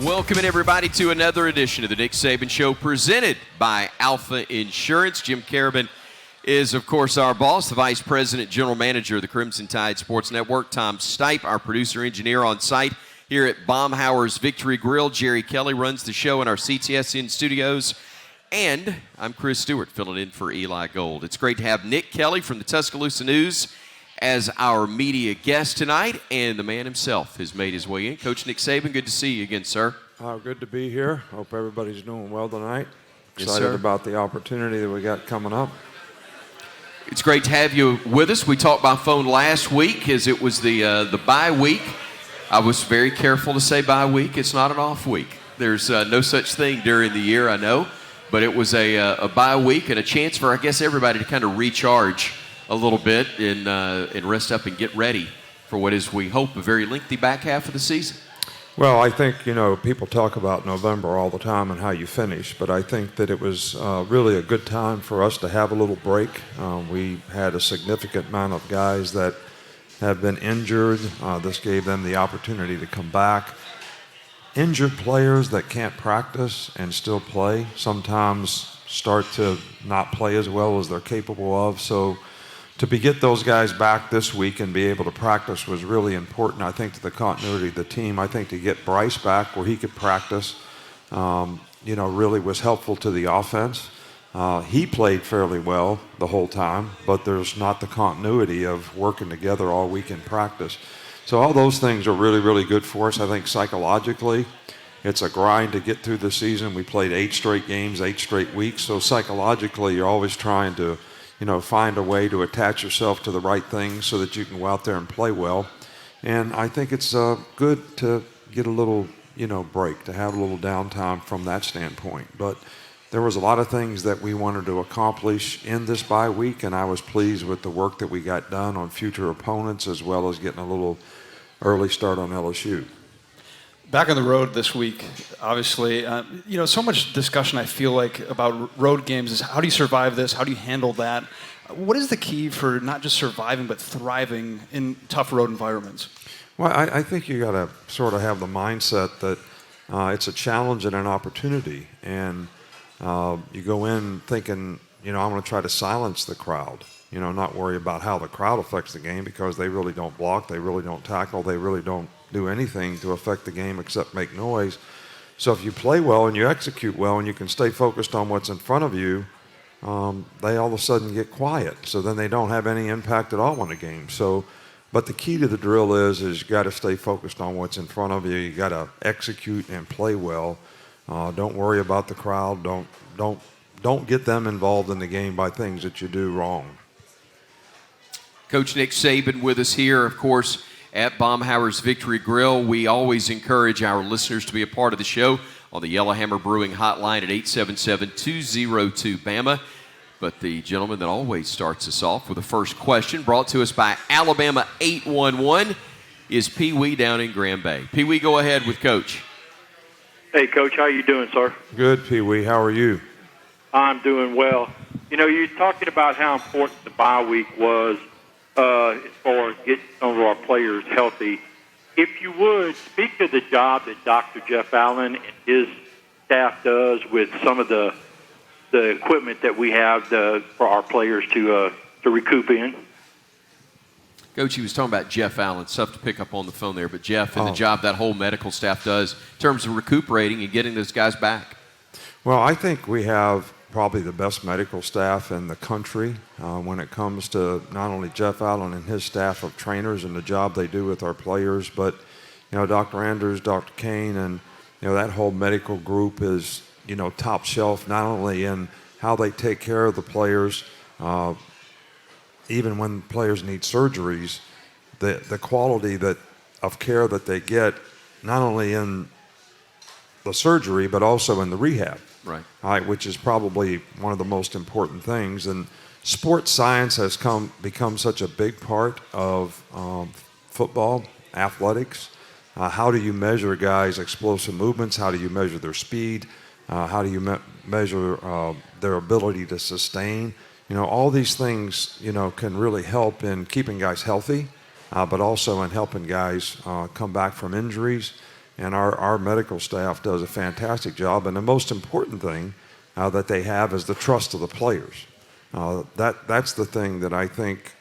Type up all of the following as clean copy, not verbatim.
Welcome in, everybody, to another edition of the Nick Saban Show presented by Alpha Insurance. Jim Carabin is, of course, our boss, the Vice President, General Manager of the Crimson Tide Sports Network. Tom Stipe, our producer-engineer on site here at Baumhauer's Victory Grill. Jerry Kelly runs the show in our CTSN studios. And I'm Chris Stewart, filling in for Eli Gold. It's great to have Nick Kelly from the Tuscaloosa News as our media guest tonight, and the man himself has made his way in. Coach Nick Saban, good to see you again, sir. Good to be here. Hope everybody's doing well tonight. Yes, Excited sir. about the opportunity that we got coming up. It's great to have you with us. We talked by phone last week as it was the bye week. I was very careful to say bye week. It's not an off week. There's no such thing during the year, I know. But it was a bye week and a chance for, I guess, everybody to kind of recharge a little bit and rest up and get ready for what is, we hope, a very lengthy back half of the season. Well, I think, people talk about November all the time and how you finish, but I think that it was really a good time for us to have a little break. We had a significant amount of guys that have been injured. This gave them the opportunity to come back. Injured players that can't practice and still play sometimes start to not play as well as they're capable of. So to get those guys back this week and be able to practice was really important, I think, to the continuity of the team. I think to get Bryce back where he could practice, really was helpful to the offense. He played fairly well the whole time, but there's not the continuity of working together all week in practice. So all those things are really, really good for us. I think psychologically, it's a grind to get through the season. We played 8 straight games, 8 straight weeks. So psychologically, you're always trying to, find a way to attach yourself to the right things so that you can go out there and play well. And I think it's good to get a little, break, to have a little downtime from that standpoint. But there was a lot of things that we wanted to accomplish in this bye week, and I was pleased with the work that we got done on future opponents as well as getting a little early start on LSU. Back on the road this week, obviously, so much discussion I feel like about road games is how do you survive this? How do you handle that? What is the key for not just surviving but thriving in tough road environments? Well, I think you got to sort of have the mindset that it's a challenge and an opportunity, and you go in thinking, I'm going to try to silence the crowd, not worry about how the crowd affects the game because they really don't block, they really don't tackle, they really don't do anything to affect the game except make noise. So if you play well and you execute well and you can stay focused on what's in front of you, they all of a sudden get quiet. So then they don't have any impact at all on the game. But the key to the drill is you got to stay focused on what's in front of you. You got to execute and play well. Don't worry about the crowd. Don't get them involved in the game by things that you do wrong. Coach Nick Saban with us here, of course, at Baumhauer's Victory Grill. We always encourage our listeners to be a part of the show on the Yellowhammer Brewing Hotline at 877-202-BAMA. But the gentleman that always starts us off with the first question, brought to us by Alabama 811, is Pee Wee down in Grand Bay. Pee Wee, go ahead with Coach. Hey, Coach, how you doing, sir? Good, Pee Wee. How are you? I'm doing well. You're talking about how important the bye week was as far as getting some of our players healthy. If you would, speak to the job that Dr. Jeff Allen and his staff does with some of the equipment that we have for our players to recoup in. Coach, he was talking about Jeff Allen. It's tough to pick up on the phone there, but Jeff and the job that whole medical staff does in terms of recuperating and getting those guys back. Well, I think we have probably the best medical staff in the country when it comes to not only Jeff Allen and his staff of trainers and the job they do with our players, but, Dr. Andrews, Dr. Kane, and, that whole medical group is, top shelf, not only in how they take care of the players, even when players need surgeries, the quality of care that they get, not only in the surgery, but also in the rehab. Right. Which is probably one of the most important things. And sports science has become such a big part of football, athletics. How do you measure guys' explosive movements? How do you measure their speed? How do you measure their ability to sustain? All these things, can really help in keeping guys healthy, but also in helping guys come back from injuries. And our medical staff does a fantastic job. And the most important thing that they have is the trust of the players. That's the thing that I think,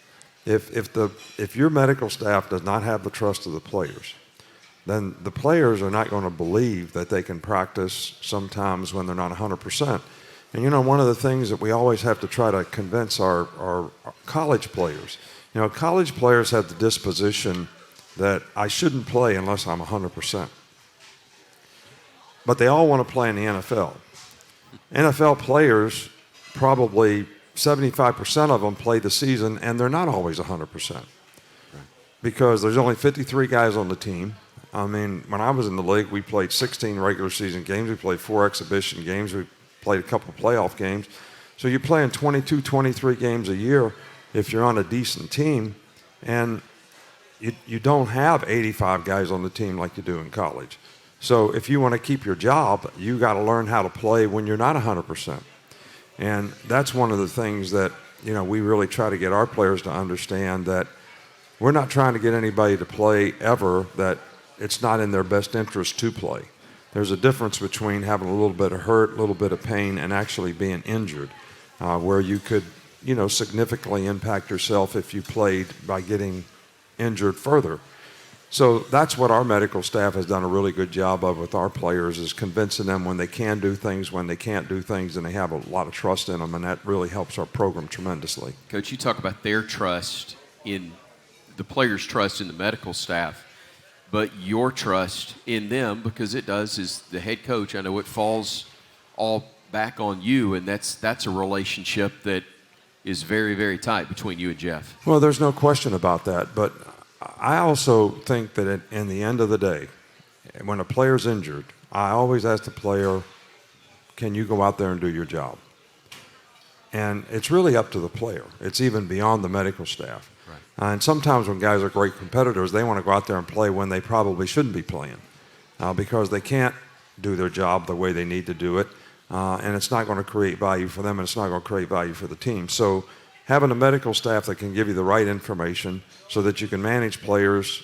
if your medical staff does not have the trust of the players, then the players are not going to believe that they can practice sometimes when they're not 100%. And, one of the things that we always have to try to convince our college players, college players have the disposition that I shouldn't play unless I'm 100%. But they all want to play in the NFL. NFL players, probably 75% of them play the season, and they're not always 100%. Because there's only 53 guys on the team. I mean, when I was in the league, we played 16 regular season games. We played 4 exhibition games. We played a couple of playoff games. So you're playing 22, 23 games a year if you're on a decent team. And you don't have 85 guys on the team like you do in college. So if you want to keep your job, you got to learn how to play when you're not 100%. And that's one of the things that, we really try to get our players to understand, that we're not trying to get anybody to play ever that it's not in their best interest to play. There's a difference between having a little bit of hurt, a little bit of pain, and actually being injured, where you could, significantly impact yourself if you played by getting injured further. So that's what our medical staff has done a really good job of with our players, is convincing them when they can do things, when they can't do things, and they have a lot of trust in them, and that really helps our program tremendously. Coach, you talk about their trust in the players' trust in the medical staff, but your trust in them, because it does, is the head coach. I know it falls all back on you, and that's a relationship that is very, very tight between you and Jeff. Well, there's no question about that, but I also think that in the end of the day, when a player's injured, I always ask the player, can you go out there and do your job? And it's really up to the player. It's even beyond the medical staff. Right. And sometimes when guys are great competitors, they want to go out there and play when they probably shouldn't be playing because they can't do their job the way they need to do it, and it's not going to create value for them, and it's not going to create value for the team. So having a medical staff that can give you the right information so that you can manage players,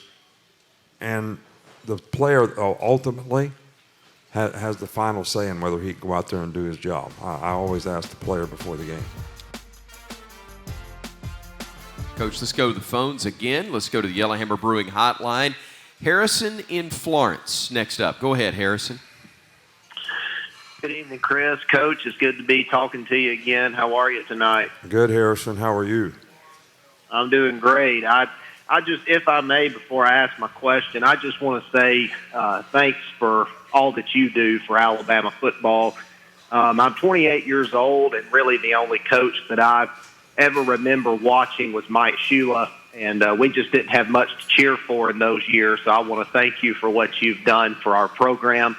and the player ultimately has the final say in whether he can go out there and do his job. I always ask the player before the game. Coach, let's go to the phones again. Let's go to the Yellowhammer Brewing Hotline. Harrison in Florence next up. Go ahead, Harrison. Good evening, Chris. Coach, it's good to be talking to you again. How are you tonight? Good, Harrison. How are you? I'm doing great. I just, if I may, before I ask my question, I just want to say thanks for all that you do for Alabama football. I'm 28 years old, and really the only coach that I ever remember watching was Mike Shula, and we just didn't have much to cheer for in those years. So I want to thank you for what you've done for our program.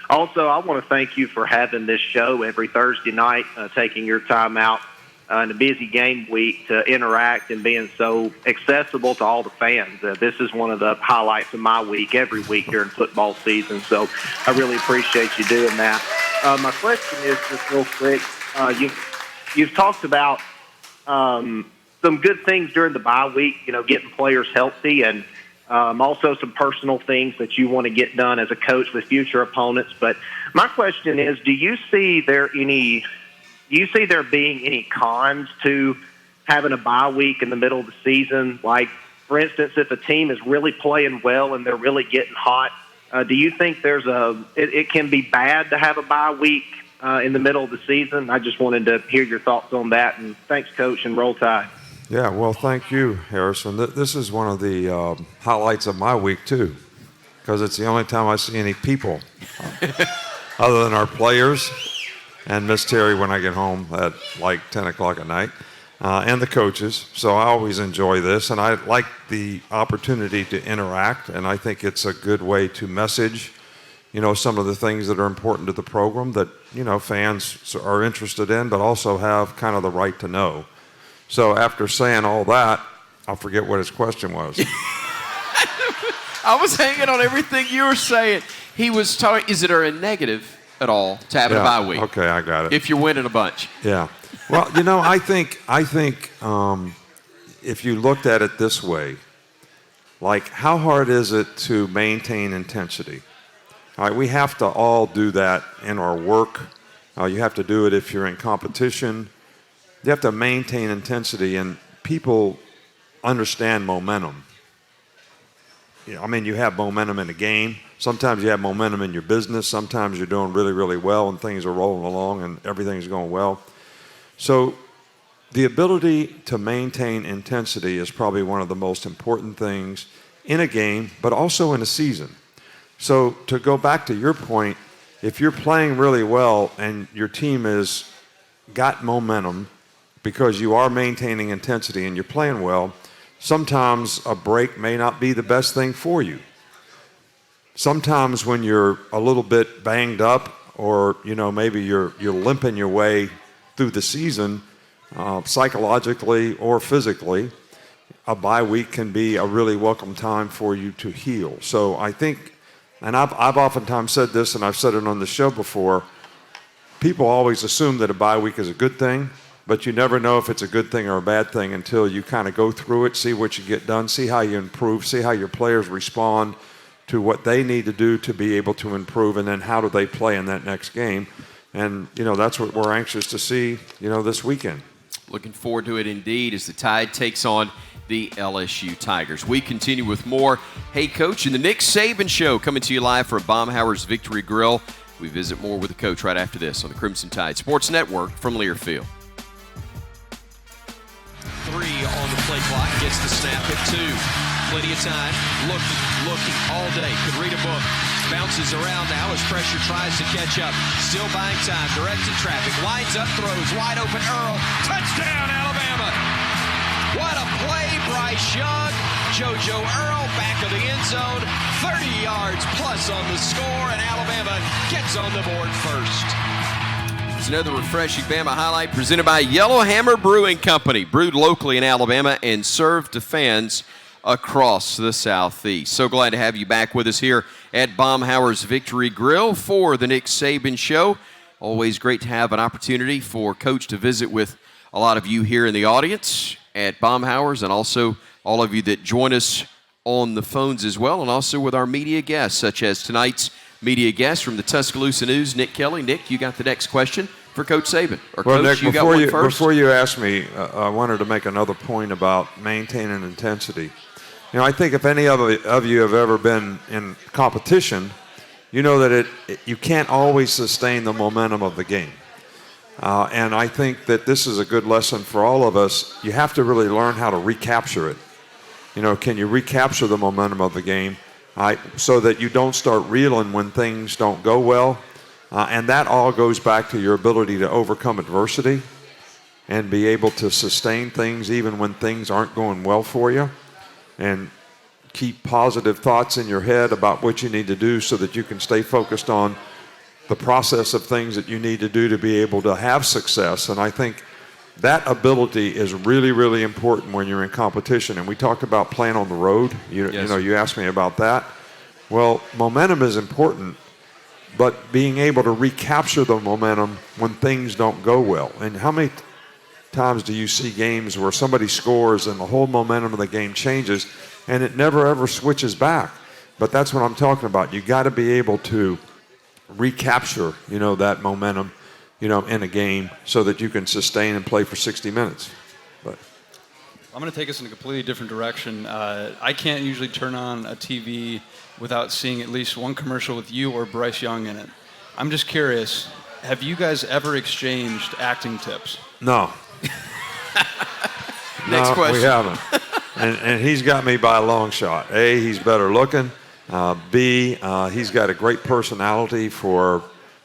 Also, I want to thank you for having this show every Thursday night, taking your time out in a busy game week to interact and being so accessible to all the fans. This is one of the highlights of my week every week during football season, so I really appreciate you doing that. My question is just real quick. You've talked about some good things during the bye week, getting players healthy, and also some personal things that you want to get done as a coach with future opponents. But my question is, do you see there being any cons to having a bye week in the middle of the season? Like, for instance, if a team is really playing well and they're really getting hot, do you think it can be bad to have a bye week in the middle of the season? I just wanted to hear your thoughts on that. And thanks, Coach, and Roll Tide. Yeah, well, thank you, Harrison. This is one of the highlights of my week, too, because it's the only time I see any people other than our players and Miss Terry when I get home at like 10 o'clock at night, and the coaches. So I always enjoy this, and I like the opportunity to interact, and I think it's a good way to message, some of the things that are important to the program that, fans are interested in, but also have kind of the right to know. So after saying all that, I'll forget what his question was. I was hanging on everything you were saying. He was talking, is it a negative at all to have a bye week? Okay, I got it. If you're winning a bunch. Yeah. Well, I think if you looked at it this way, like how hard is it to maintain intensity? All right, we have to all do that in our work. You have to do it if you're in competition. You have to maintain intensity, and people understand momentum. I mean, you have momentum in a game. Sometimes you have momentum in your business. Sometimes you're doing really, really well and things are rolling along and everything's going well. So the ability to maintain intensity is probably one of the most important things in a game, but also in a season. So to go back to your point, if you're playing really well and your team has got momentum because you are maintaining intensity and you're playing well, sometimes a break may not be the best thing for you. Sometimes when you're a little bit banged up or, maybe you're limping your way through the season, psychologically or physically, a bye week can be a really welcome time for you to heal. So I think, and I've oftentimes said this, and I've said it on the show before, people always assume that a bye week is a good thing, but you never know if it's a good thing or a bad thing until you kind of go through it, see what you get done, see how you improve, see how your players respond to what they need to do to be able to improve, and then how do they play in that next game. And, that's what we're anxious to see, this weekend. Looking forward to it indeed as the Tide takes on the LSU Tigers. We continue with more Hey Coach and the Nick Saban Show coming to you live from Baumhower's Victory Grill. We visit more with the coach right after this on the Crimson Tide Sports Network from Learfield. 3 on the play clock, gets the snap at 2. Plenty of time, looking all day, could read a book. Bounces around now as pressure tries to catch up. Still buying time, directing traffic, winds up, throws, wide open Earl. Touchdown, Alabama! What a play, Bryce Young. JoJo Earl back of the end zone, 30 yards plus on the score, and Alabama gets on the board first. It's another refreshing Bama highlight presented by Yellowhammer Brewing Company, brewed locally in Alabama and served to fans across the Southeast. So glad to have you back with us here at Baumhower's Victory Grill for the Nick Saban Show. Always great to have an opportunity for Coach to visit with a lot of you here in the audience at Baumhower's, and also all of you that join us on the phones as well, and also with our media guests, such as tonight's media guest from the Tuscaloosa News, Nick Kelly. Nick, you got the next question for Coach Saban. Or well, Coach, Nick, you got one first? Before you ask me, I wanted to make another point about maintaining intensity. I think if any of you have ever been in competition, you know that you can't always sustain the momentum of the game. And I think that this is a good lesson for all of us. You have to really learn how to recapture it. Can you recapture the momentum of the game so that you don't start reeling when things don't go well? And that all goes back to your ability to overcome adversity and be able to sustain things even when things aren't going well for you. And keep positive thoughts in your head about what you need to do so that you can stay focused on the process of things that you need to do to be able to have success. And I think that ability is really, really important when you're in competition. And we talked about playing on the road. You asked me about that. Well, momentum is important, but being able to recapture the momentum when things don't go well. And how many times do you see games where somebody scores and the whole momentum of the game changes and it never ever switches back? But that's what I'm talking about. You got to be able to recapture, that momentum, in a game so that you can sustain and play for 60 minutes. But I'm going to take us in a completely different direction. I can't usually turn on a TV without seeing at least one commercial with you or Bryce Young in it. I'm just curious, have you guys ever exchanged acting tips? No. Next question. We haven't. And he's got me by a long shot. A, he's better looking. B, he's got a great personality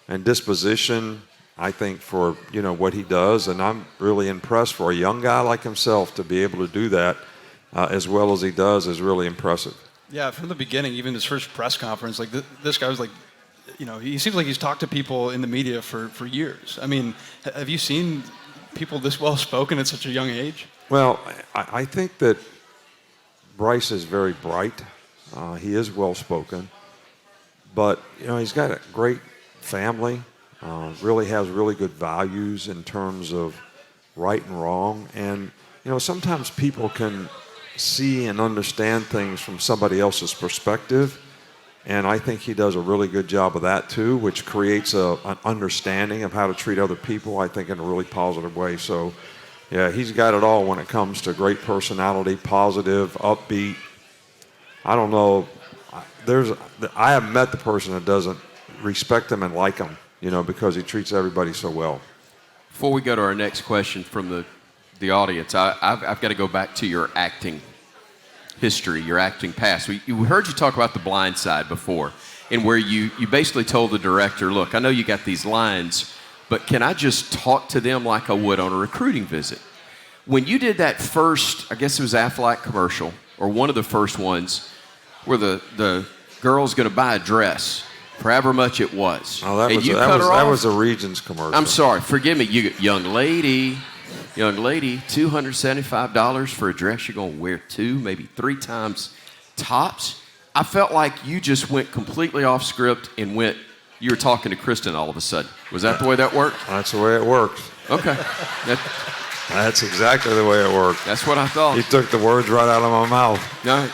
and disposition, I think, for what he does. And I'm really impressed for a young guy like himself to be able to do that as well as he does is really impressive. Yeah, from the beginning, even his first press conference, like this guy was like, he seems like he's talked to people in the media for years. I mean, have you seen people this well spoken at such a young age? Well, I think that Bryce is very bright. He is well spoken, but he's got a great family. Really has really good values in terms of right and wrong, and sometimes people can see and understand things from somebody else's perspective, And I think he does a really good job of that too, which creates an understanding of how to treat other people, I think, in a really positive way. So, yeah, he's got it all when it comes to great personality, positive, upbeat. I don't know. I haven't met the person that doesn't respect him and like him, because he treats everybody so well. Before we go to our next question from the audience, I've got to go back to your acting history, your acting past. We heard you talk about The Blind Side before, and where you basically told the director, look, I know you got these lines, but can I just talk to them like I would on a recruiting visit? When you did that first, I guess it was Aflac commercial, or one of the first ones, where the girl's going to buy a dress for however much it was. Oh, that was a Regions commercial. I'm sorry, forgive me. Young lady, $275 for a dress you're going to wear 2, maybe 3 times tops. I felt like you just went completely off script and you were talking to Kristen all of a sudden. Was that the way that worked? That's the way it works. Okay. That's exactly the way it worked. That's what I thought. You took the words right out of my mouth. All right.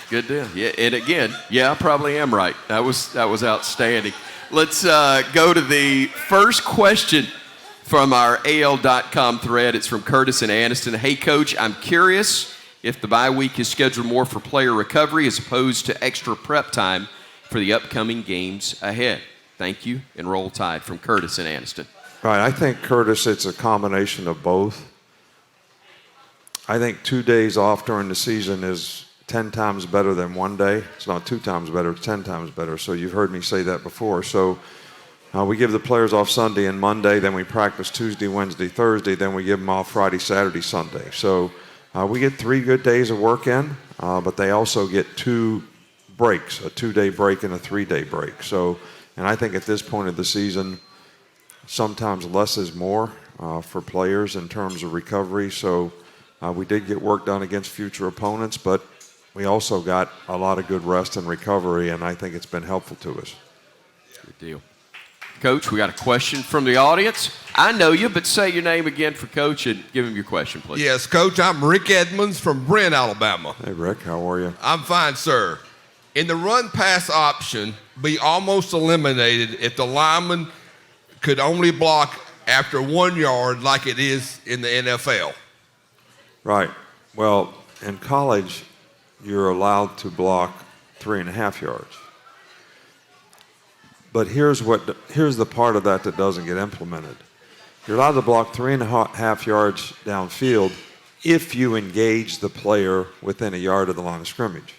Good deal. Yeah, and again, I probably am right. That was outstanding. Let's go to the first question from our AL.com thread. It's from Curtis in Anniston. Hey, Coach, I'm curious if the bye week is scheduled more for player recovery as opposed to extra prep time for the upcoming games ahead. Thank you, and roll tide, from Curtis in Anniston. Right. I think, Curtis, it's a combination of both. I think 2 days off during the season is 10 times better than 1 day. It's not 2 times better, it's 10 times better. So you've heard me say that before. So we give the players off Sunday and Monday, then we practice Tuesday, Wednesday, Thursday, then we give them off Friday, Saturday, Sunday. So we get 3 good days of work in, but they also get 2 breaks, a 2-day break and a 3-day break. So, and I think at this point of the season, sometimes less is more for players in terms of recovery. So we did get work done against future opponents, but we also got a lot of good rest and recovery, and I think it's been helpful to us. Good deal. Coach, we got a question from the audience. I know you, but say your name again for Coach and give him your question, please. Yes, Coach, I'm Rick Edmonds from Brent, Alabama. Hey, Rick, how are you? I'm fine, sir. In the run-pass option, be almost eliminated if the lineman could only block after 1 yard like it is in the NFL. Right. Well, in college, you're allowed to block 3.5 yards. But here's the part of that doesn't get implemented. You're allowed to block 3.5 yards downfield if you engage the player within a yard of the line of scrimmage.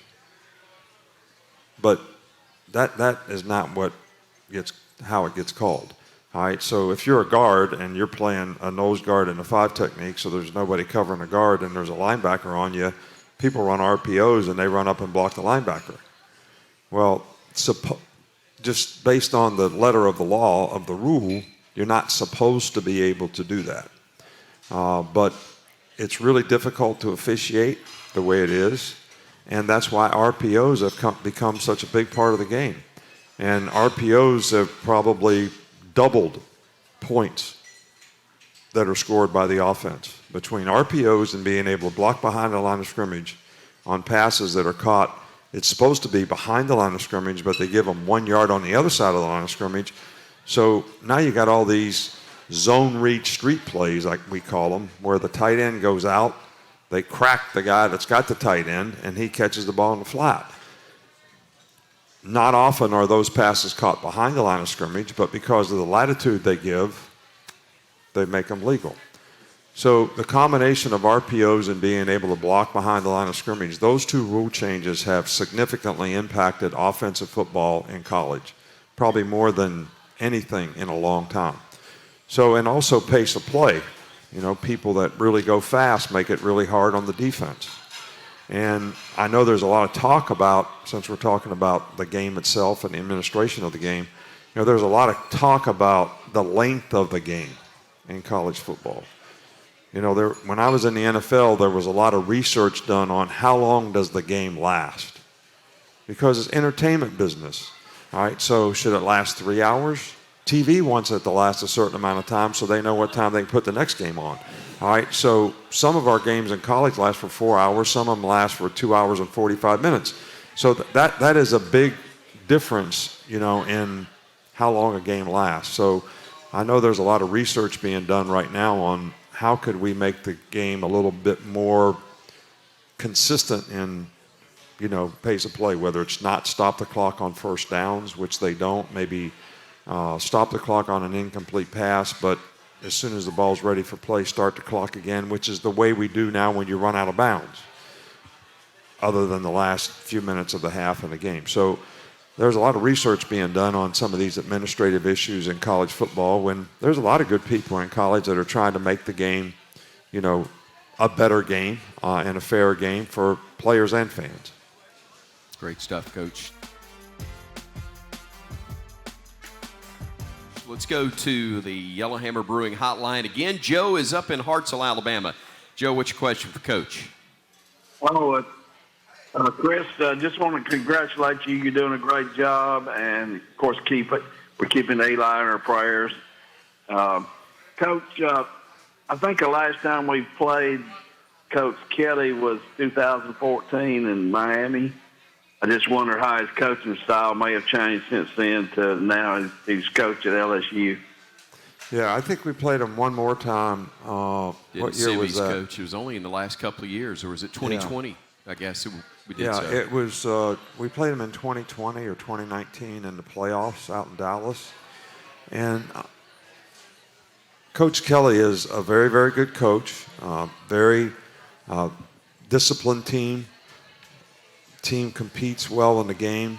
But that is not how it gets called. All right, so if you're a guard and you're playing a nose guard and a 5 technique, so there's nobody covering a guard and there's a linebacker on you, people run RPOs and they run up and block the linebacker. Well, just based on the letter of the law, of the rule, you're not supposed to be able to do that. But it's really difficult to officiate the way it is, and that's why RPOs have become such a big part of the game. And RPOs have probably doubled points that are scored by the offense. Between RPOs and being able to block behind the line of scrimmage on passes that are caught, it's supposed to be behind the line of scrimmage, but they give them 1 yard on the other side of the line of scrimmage. So now you got all these zone read street plays, like we call them, where the tight end goes out, they crack the guy that's got the tight end, and he catches the ball in the flat. Not often are those passes caught behind the line of scrimmage, but because of the latitude they give, they make them legal. So the combination of RPOs and being able to block behind the line of scrimmage, those 2 rule changes have significantly impacted offensive football in college, probably more than anything in a long time. So, and also pace of play. People that really go fast make it really hard on the defense. And I know there's a lot of talk about, since we're talking about the game itself and the administration of the game, there's a lot of talk about the length of the game in college football. When I was in the NFL, there was a lot of research done on how long does the game last. Because it's entertainment business. All right, so should it last 3 hours? TV wants it to last a certain amount of time so they know what time they can put the next game on. All right, so some of our games in college last for 4 hours. Some of them last for 2 hours and 45 minutes. So that is a big difference, in how long a game lasts. So I know there's a lot of research being done right now on how could we make the game a little bit more consistent in, pace of play, whether it's not stop the clock on first downs, which they don't, maybe stop the clock on an incomplete pass, but as soon as the ball's ready for play, start the clock again, which is the way we do now when you run out of bounds, other than the last few minutes of the half in the game. So there's a lot of research being done on some of these administrative issues in college football, when there's a lot of good people in college that are trying to make the game, a better game and a fair game for players and fans. Great stuff, Coach. Let's go to the Yellowhammer Brewing Hotline again. Joe is up in Hartselle, Alabama. Joe, what's your question for Coach? Well, Chris, just want to congratulate you. You're doing a great job, and of course, we're keeping Eli in our prayers. Coach, I think the last time we played Coach Kelly was 2014 in Miami. I just wonder how his coaching style may have changed since then to now he's coach at LSU. Yeah, I think we played him one more time. What year was that? Coach. It was only in the last couple of years, or was it 2020? Yeah. I guess we did. Yeah, so. It was. We played him in 2020 or 2019 in the playoffs out in Dallas, and Coach Kelly is a very, very good coach. Very disciplined team. Team competes well in the game.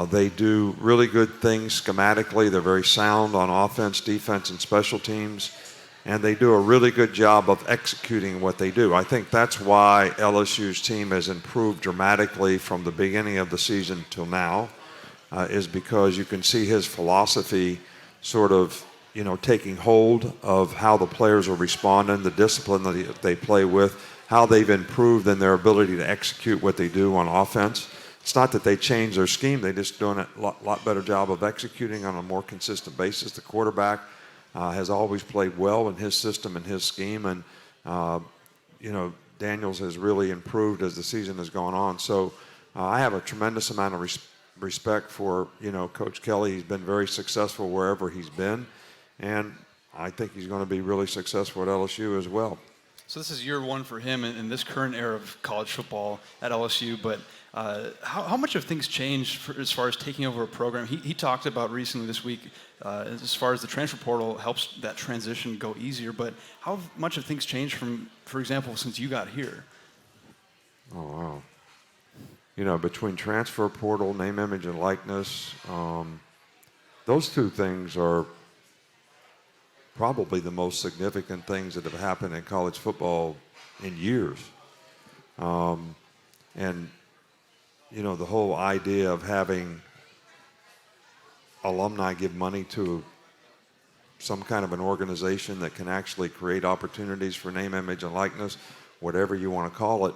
They do really good things schematically. They're very sound on offense, defense, and special teams. And they do a really good job of executing what they do. I think that's why LSU's team has improved dramatically from the beginning of the season till now, is because you can see his philosophy sort of, taking hold of how the players are responding, the discipline that they play with, how they've improved in their ability to execute what they do on offense. It's not that they changed their scheme. They're just doing a lot better job of executing on a more consistent basis. The quarterback has always played well in his system and his scheme. And, Daniels has really improved as the season has gone on. So I have a tremendous amount of respect for, Coach Kelly. He's been very successful wherever he's been. And I think he's going to be really successful at LSU as well. So this is year one for him in this current era of college football at LSU, but how much have things changed as far as taking over a program? He talked about recently this week, as far as the transfer portal helps that transition go easier, but how much have things changed from, for example, since you got here? Oh, wow. Between transfer portal, name, image, and likeness, those two things are probably the most significant things that have happened in college football in years. The whole idea of having alumni give money to some kind of an organization that can actually create opportunities for name, image, and likeness, whatever you want to call it,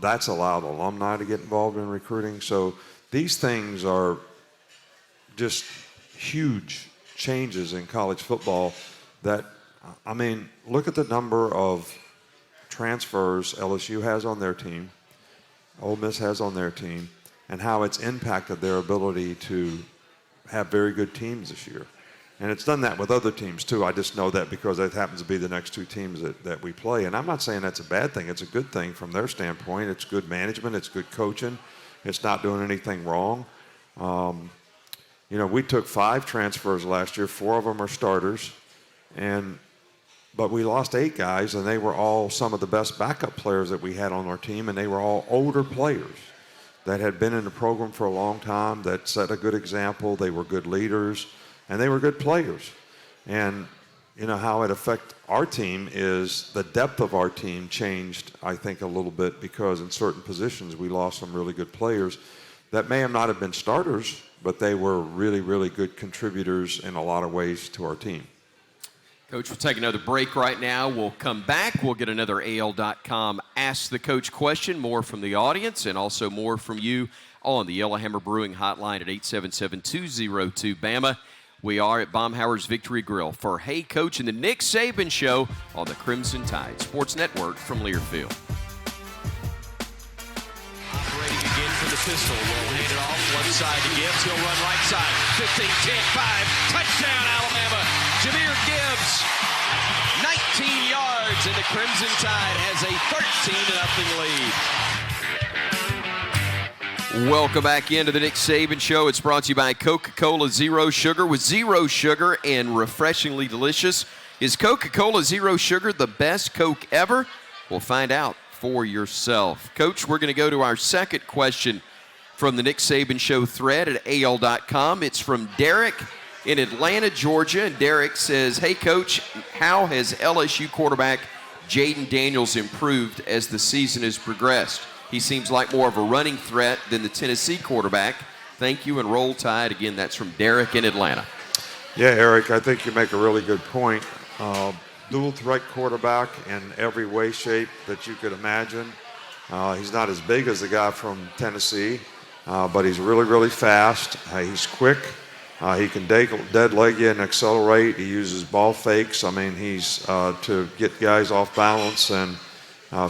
that's allowed alumni to get involved in recruiting. So these things are just huge changes in college football that, look at the number of transfers LSU has on their team, Ole Miss has on their team, and how it's impacted their ability to have very good teams this year. And it's done that with other teams too. I just know that because it happens to be the next two teams that we play. And I'm not saying that's a bad thing. It's a good thing from their standpoint. It's good management. It's good coaching. It's not doing anything wrong. We took 5 transfers last year. 4 of them are starters. But we lost 8 guys, and they were all some of the best backup players that we had on our team, and they were all older players that had been in the program for a long time, that set a good example. They were good leaders, and they were good players. And how it affected our team is the depth of our team changed, I think, a little bit, because in certain positions we lost some really good players that may have not have been starters, but they were really, really good contributors in a lot of ways to our team. Coach, we'll take another break right now. We'll come back. We'll get another AL.com Ask the Coach question, more from the audience, and also more from you on the Yellowhammer Brewing Hotline at 877-202-BAMA. We are at Baumhauer's Victory Grill for Hey Coach and the Nick Saban Show on the Crimson Tide Sports Network from Learfield. Operating again for the pistol will hand it off one side to Gibbs. He'll run right side. 15, 10, 5. Touchdown, Alabama. Jahmyr Gibbs. 19 yards, and the Crimson Tide has a 13-0 lead. Welcome back into the Nick Saban Show. It's brought to you by Coca-Cola Zero Sugar. With zero sugar and refreshingly delicious, is Coca-Cola Zero Sugar the best Coke ever? We'll find out for yourself. Coach, we're going to go to our second question from the Nick Saban Show thread at AL.com. It's from Derek in Atlanta, Georgia. And Derek says, hey, Coach, how has LSU quarterback Jaden Daniels improved as the season has progressed? He seems like more of a running threat than the Tennessee quarterback. Thank you, and roll tide. Again, that's from Derek in Atlanta. Yeah, Eric, I think you make a really good point. Dual threat quarterback in every way, shape that you could imagine. He's not as big as the guy from Tennessee, but he's really, really fast. He's quick. He can dead leg you and accelerate. He uses ball fakes. I mean, he's to get guys off balance, and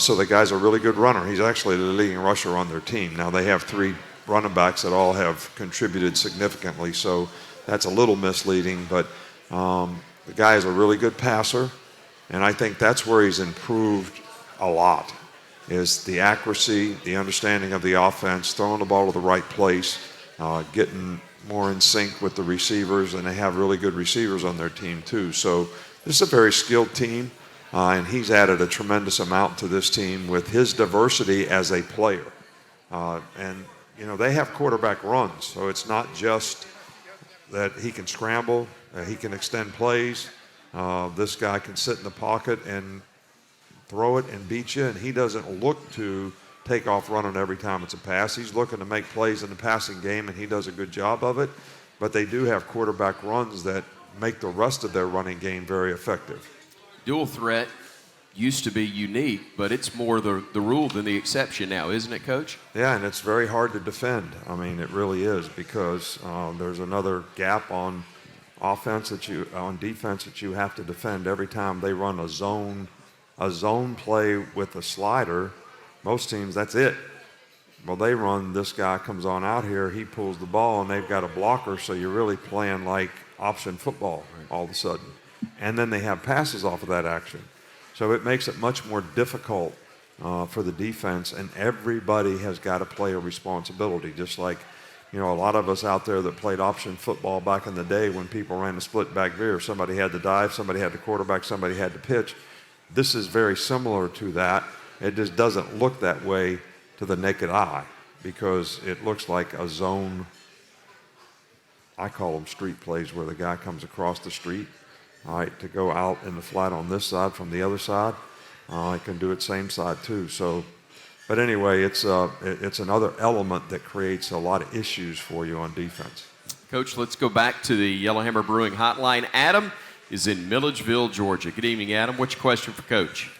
so the guy's a really good runner. He's actually the leading rusher on their team. Now, they have 3 running backs that all have contributed significantly, so that's a little misleading, but the guy is a really good passer, and I think that's where he's improved a lot, is the accuracy, the understanding of the offense, throwing the ball to the right place, getting more in sync with the receivers, and they have really good receivers on their team too. So this is a very skilled team, and he's added a tremendous amount to this team with his diversity as a player. And, you know, they have quarterback runs, so it's not just that he can scramble, he can extend plays. This guy can sit in the pocket and throw it and beat you, and he doesn't look to take off running every time it's a pass. He's looking to make plays in the passing game, and he does a good job of it. But they do have quarterback runs that make the rest of their running game very effective. Dual threat used to be unique, but it's more the rule than the exception now, isn't it, Coach? Yeah, and it's very hard to defend. I mean, it really is, because there's another gap on defense that you have to defend every time they run a zone play with a slider. Most teams, that's it. Well, they run, this guy comes on out here, he pulls the ball, and they've got a blocker, so you're really playing like option football all of a sudden. And then they have passes off of that action. So it makes it much more difficult for the defense, and everybody has got to play a responsibility, just like, you know, a lot of us out there that played option football back in the day when people ran the split back veer. Somebody had to dive, somebody had to quarterback, somebody had to pitch. This is very similar to that. It just doesn't look that way to the naked eye, because it looks like a zone. I call them street plays, where the guy comes across the street, all right, to go out in the flat on this side from the other side. I can do it same side too. So, but anyway, it's another element that creates a lot of issues for you on defense. Coach, let's go back to the Yellowhammer Brewing Hotline. Adam is in Milledgeville, Georgia. Good evening, Adam. What's your question for Coach?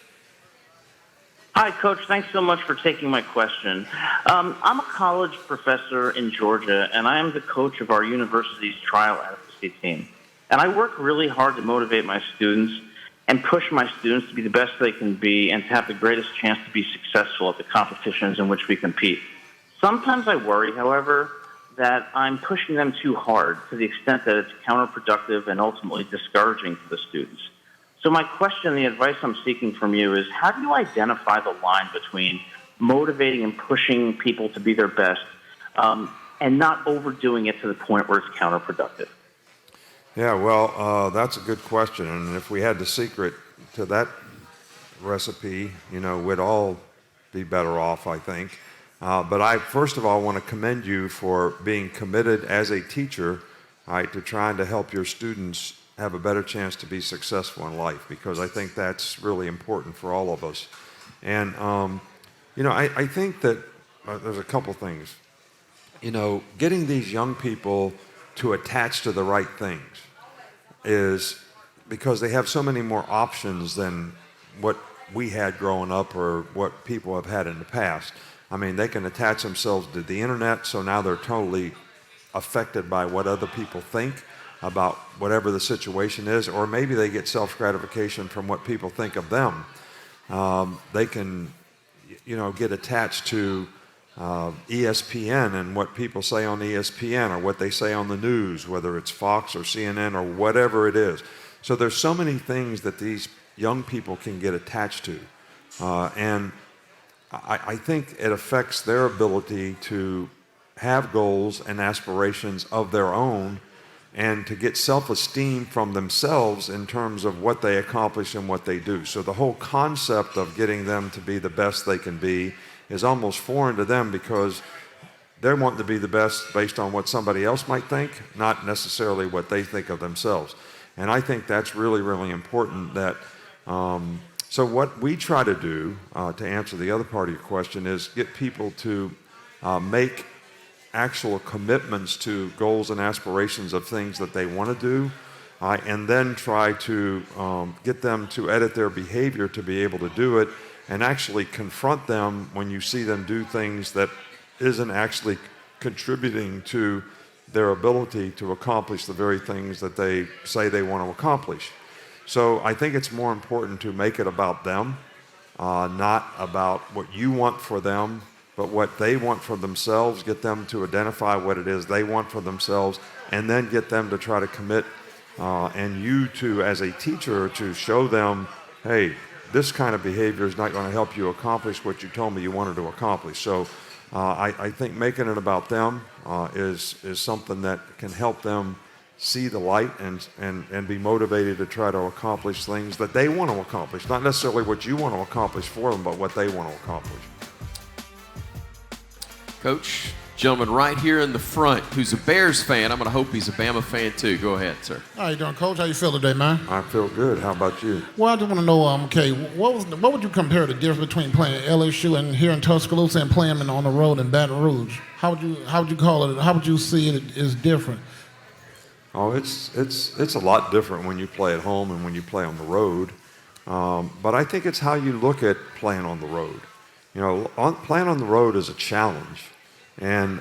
Hi, Coach. Thanks so much for taking my question. I'm a college professor in Georgia, and I am the coach of our university's trial advocacy team. And I work really hard to motivate my students and push my students to be the best they can be and to have the greatest chance to be successful at the competitions in which we compete. Sometimes I worry, however, that I'm pushing them too hard to the extent that it's counterproductive and ultimately discouraging to the students. So my question, the advice I'm seeking from you is, how do you identify the line between motivating and pushing people to be their best and not overdoing it to the point where it's counterproductive? Yeah, well, that's a good question. And if we had the secret to that recipe, you know, we'd all be better off, I think. But I, first of all, want to commend you for being committed as a teacher, right, to trying to help your students have a better chance to be successful in life, because I think that's really important for all of us. And, you know, I think that there's a couple things. You know, getting these young people to attach to the right things is because they have so many more options than what we had growing up or what people have had in the past. I mean, they can attach themselves to the internet, so now they're totally affected by what other people think about whatever the situation is, or maybe they get self-gratification from what people think of them. They can, you know, get attached to ESPN and what people say on ESPN or what they say on the news, whether it's Fox or CNN or whatever it is. So there's so many things that these young people can get attached to. And I think it affects their ability to have goals and aspirations of their own and to get self-esteem from themselves in terms of what they accomplish and what they do. So the whole concept of getting them to be the best they can be is almost foreign to them because they're wanting to be the best based on what somebody else might think, not necessarily what they think of themselves. And I think that's really, really important that so what we try to do, to answer the other part of your question, is get people to make actual commitments to goals and aspirations of things that they want to do, and then try to get them to edit their behavior to be able to do it, and actually confront them when you see them do things that isn't actually contributing to their ability to accomplish the very things that they say they want to accomplish. So I think it's more important to make it about them, not about what you want for them, but what they want for themselves. Get them to identify what it is they want for themselves, and then get them to try to commit, and you to, as a teacher, to show them, hey, this kind of behavior is not going to help you accomplish what you told me you wanted to accomplish. So I think making it about them is something that can help them see the light and be motivated to try to accomplish things that they want to accomplish. Not necessarily what you want to accomplish for them, but what they want to accomplish. Coach, gentleman right here in the front who's a Bears fan. I'm going to hope he's a Bama fan too. Go ahead, sir. How you doing, Coach? How you feel today, man? I feel good. How about you? Well, I just want to know, okay, what would you compare the difference between playing at LSU and here in Tuscaloosa and playing on the road in Baton Rouge? How would you call it? How would you see it is different? Oh, it's a lot different when you play at home and when you play on the road. But I think it's how you look at playing on the road. You know, playing on the road is a challenge. And,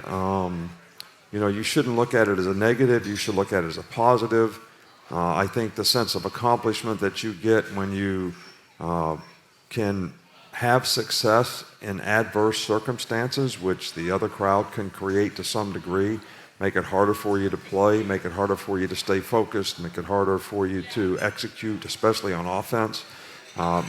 you know, you shouldn't look at it as a negative. You should look at it as a positive. I think the sense of accomplishment that you get when you can have success in adverse circumstances, which the other crowd can create to some degree, make it harder for you to play, make it harder for you to stay focused, make it harder for you to execute, especially on offense,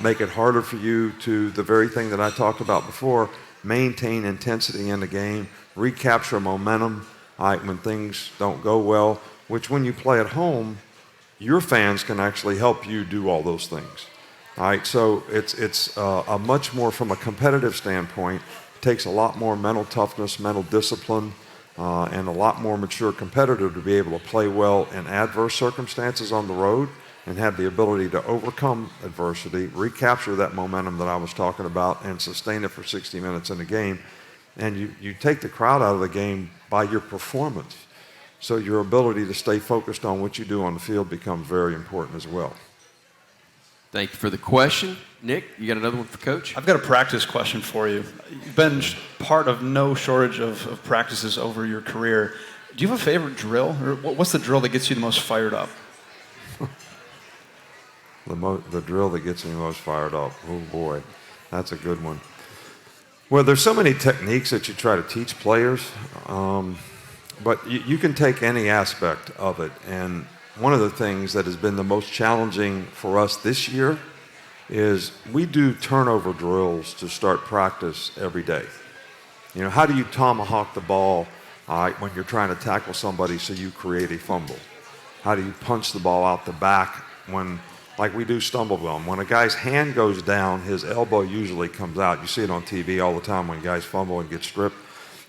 make it harder for you to, the very thing that I talked about before, maintain intensity in the game, recapture momentum when things don't go well, which when you play at home, your fans can actually help you do all those things. All right, so it's a much more, from a competitive standpoint, it takes a lot more mental toughness, mental discipline, and a lot more mature competitor to be able to play well in adverse circumstances on the road and have the ability to overcome adversity, recapture that momentum that I was talking about, and sustain it for 60 minutes in a game. And you take the crowd out of the game by your performance. So your ability to stay focused on what you do on the field becomes very important as well. Thank you for the question. Nick, you got another one for Coach? I've got a practice question for you. You've been part of no shortage of practices over your career. Do you have a favorite drill? Or what's the drill that gets you the most fired up? The drill that gets me most fired up. Oh, boy. That's a good one. Well, there's so many techniques that you try to teach players, but you can take any aspect of it. And one of the things that has been the most challenging for us this year is we do turnover drills to start practice every day. You know, how do you tomahawk the ball when you're trying to tackle somebody so you create a fumble? How do you punch the ball out the back when, like we do stumble bum? When a guy's hand goes down, his elbow usually comes out. You see it on TV all the time when guys fumble and get stripped.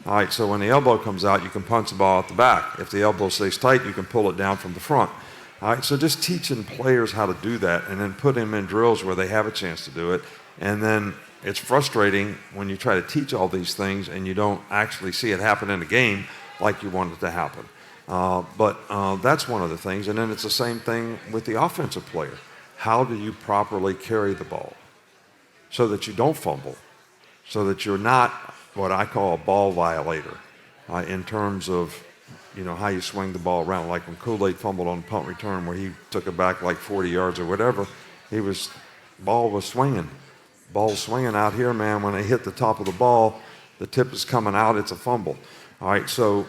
All right, so when the elbow comes out, you can punch the ball out the back. If the elbow stays tight, you can pull it down from the front. All right, so just teaching players how to do that and then put them in drills where they have a chance to do it. And then it's frustrating when you try to teach all these things and you don't actually see it happen in the game like you want it to happen. But that's one of the things. And then it's the same thing with the offensive player. How do you properly carry the ball so that you don't fumble, so that you're not what I call a ball violator in terms of, you know, how you swing the ball around. Like when Kool-Aid fumbled on punt return where he took it back like 40 yards or whatever, ball was swinging. Ball swinging out here, man. When they hit the top of the ball, the tip is coming out, it's a fumble. All right, so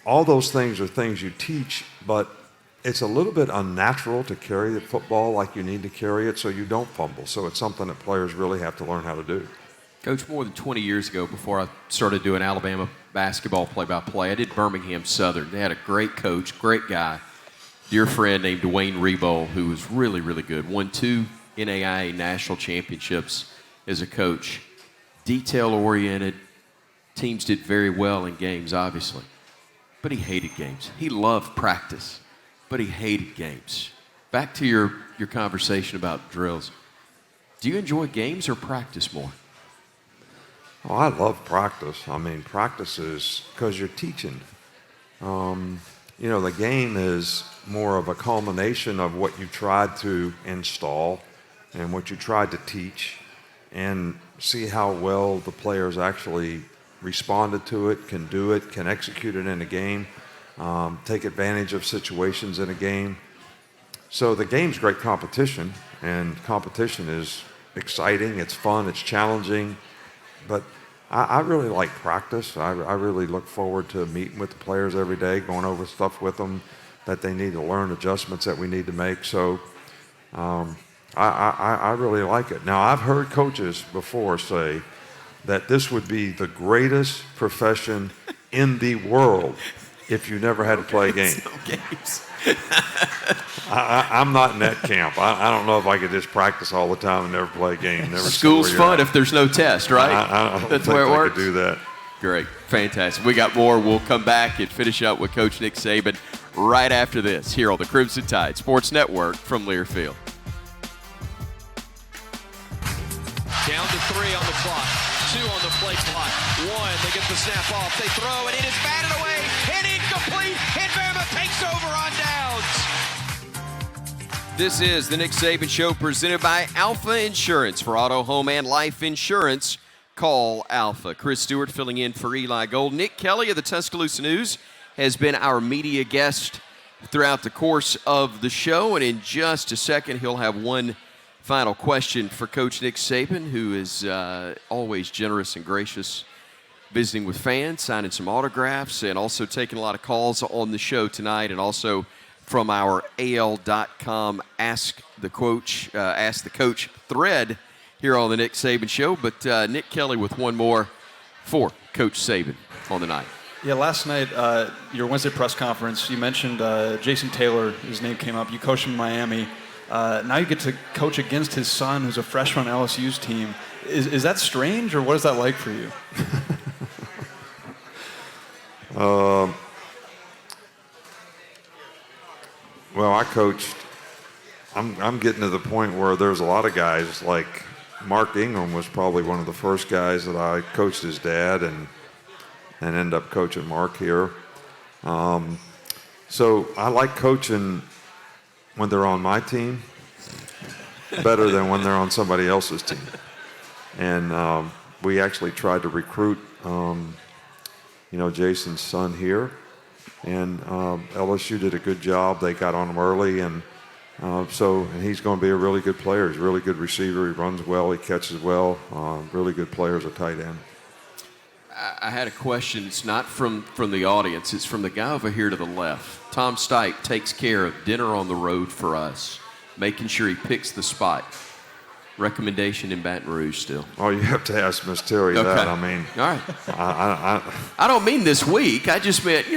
all those things are things you teach, but it's a little bit unnatural to carry the football like you need to carry it so you don't fumble. So it's something that players really have to learn how to do. Coach, more than 20 years ago, before I started doing Alabama basketball play-by-play, I did Birmingham Southern. They had a great coach, great guy, dear friend named Dwayne Reboll, who was really, really good. Won 2 NAIA national championships as a coach. Detail-oriented. Teams did very well in games, obviously. But he hated games. He loved practice, but he hated games. Back to your conversation about drills. Do you enjoy games or practice more? Oh, I love practice. I mean, practice is because you're teaching. The game is more of a culmination of what you tried to install and what you tried to teach, and see how well the players actually responded to it, can do it, can execute it in a game, take advantage of situations in a game. So the game's great competition, and competition is exciting, it's fun, it's challenging. But I really like practice. I really look forward to meeting with the players every day, going over stuff with them that they need to learn, adjustments that we need to make. So I really like it. Now, I've heard coaches before say that this would be the greatest profession in the world if you never had to play a game. I'm not in that camp. I don't know if I could just practice all the time and never play a game. Never. School's fun if there's no test, right? I don't That's think where it I works. could do that. Great. Fantastic. We got more. We'll come back and finish up with Coach Nick Saban right after this here on the Crimson Tide Sports Network from Learfield. Down to 3 on the clock. 2 on the play clock. 1, they get the snap off. They throw, and it is batted away and incomplete. And Bama takes over on downs. This is the Nick Saban Show presented by Alpha Insurance. For auto, home, and life insurance, call Alpha. Chris Stewart filling in for Eli Gold. Nick Kelly of the Tuscaloosa News has been our media guest throughout the course of the show. And in just a second, he'll have one final question for Coach Nick Saban, who is always generous and gracious, visiting with fans, signing some autographs, and also taking a lot of calls on the show tonight, and also from our AL.com Ask the Coach thread here on the Nick Saban Show. But Nick Kelly with one more for Coach Saban on the night. Yeah, last night, your Wednesday press conference, you mentioned Jason Taylor, his name came up. You coached him in Miami. Now you get to coach against his son, who's a freshman on LSU's team. Is that strange, or what is that like for you? Well, I coached. I'm getting to the point where there's a lot of guys, like Mark Ingram was probably one of the first guys that I coached his dad, and end up coaching Mark here. So I like coaching when they're on my team better than when they're on somebody else's team. And we actually tried to recruit, Jason's son here. And LSU did a good job. They got on him early, and he's going to be a really good player. He's a really good receiver. He runs well. He catches well. Really good player as a tight end. I had a question. It's not from the audience. It's from the guy over here to the left. Tom Stipe takes care of dinner on the road for us, making sure he picks the spot. Recommendation in Baton Rouge still. Oh, you have to ask Miss Terry that. I mean, all right. I don't mean this week. I just meant,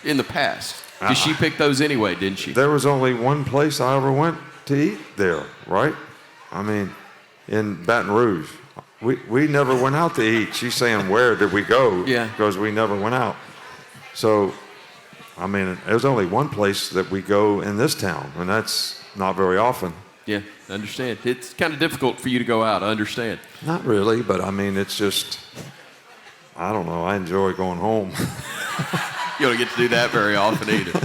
in the past. Did she pick those anyway, didn't she? There was only one place I ever went to eat there, right? I mean, in Baton Rouge. We never went out to eat. She's saying, where did we go? Yeah. Because we never went out. So, I mean, there's only one place that we go in this town, and that's not very often. Yeah, I understand. It's kind of difficult for you to go out. I understand. Not really, but I mean, it's just, I don't know. I enjoy going home. You don't get to do that very often either.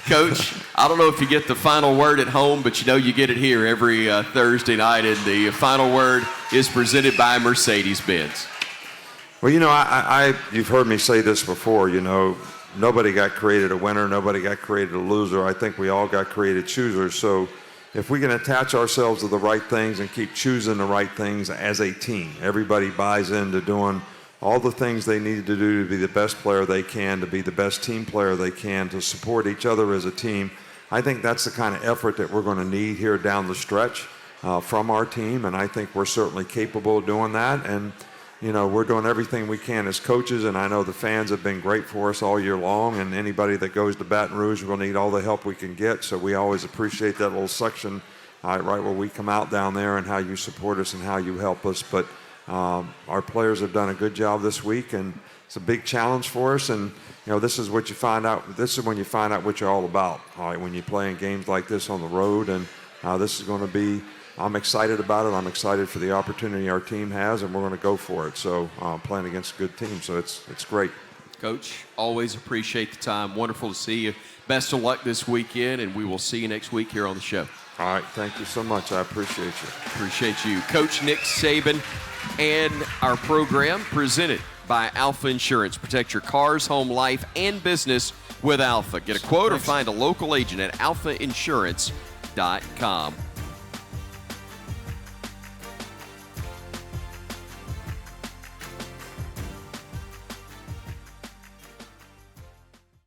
Coach, I don't know if you get the final word at home, but you get it here every Thursday night, and the final word is presented by Mercedes-Benz. Well, you've heard me say this before, nobody got created a winner, nobody got created a loser. I think we all got created choosers. So if we can attach ourselves to the right things and keep choosing the right things as a team, everybody buys into doing all the things they need to do to be the best player they can, to be the best team player they can, to support each other as a team. I think that's the kind of effort that we're going to need here down the stretch from our team, and I think we're certainly capable of doing that. And we're doing everything we can as coaches, and I know the fans have been great for us all year long, and anybody that goes to Baton Rouge will need all the help we can get, so we always appreciate that little section right where we come out down there and how you support us and how you help us. But our players have done a good job this week, and it's a big challenge for us, and this is what you find out. This is when you find out what you're all about, all right, when you're playing games like this on the road, and this is going to be, I'm excited about it. I'm excited for the opportunity our team has, and we're going to go for it. So playing against a good team, so it's great. Coach, always appreciate the time. Wonderful to see you. Best of luck this weekend, and we will see you next week here on the show. All right, thank you so much. I appreciate you. Appreciate you. Coach Nick Saban, and our program presented by Alpha Insurance. Protect your cars, home, life, and business with Alpha. Get a quote or find a local agent at alphainsurance.com.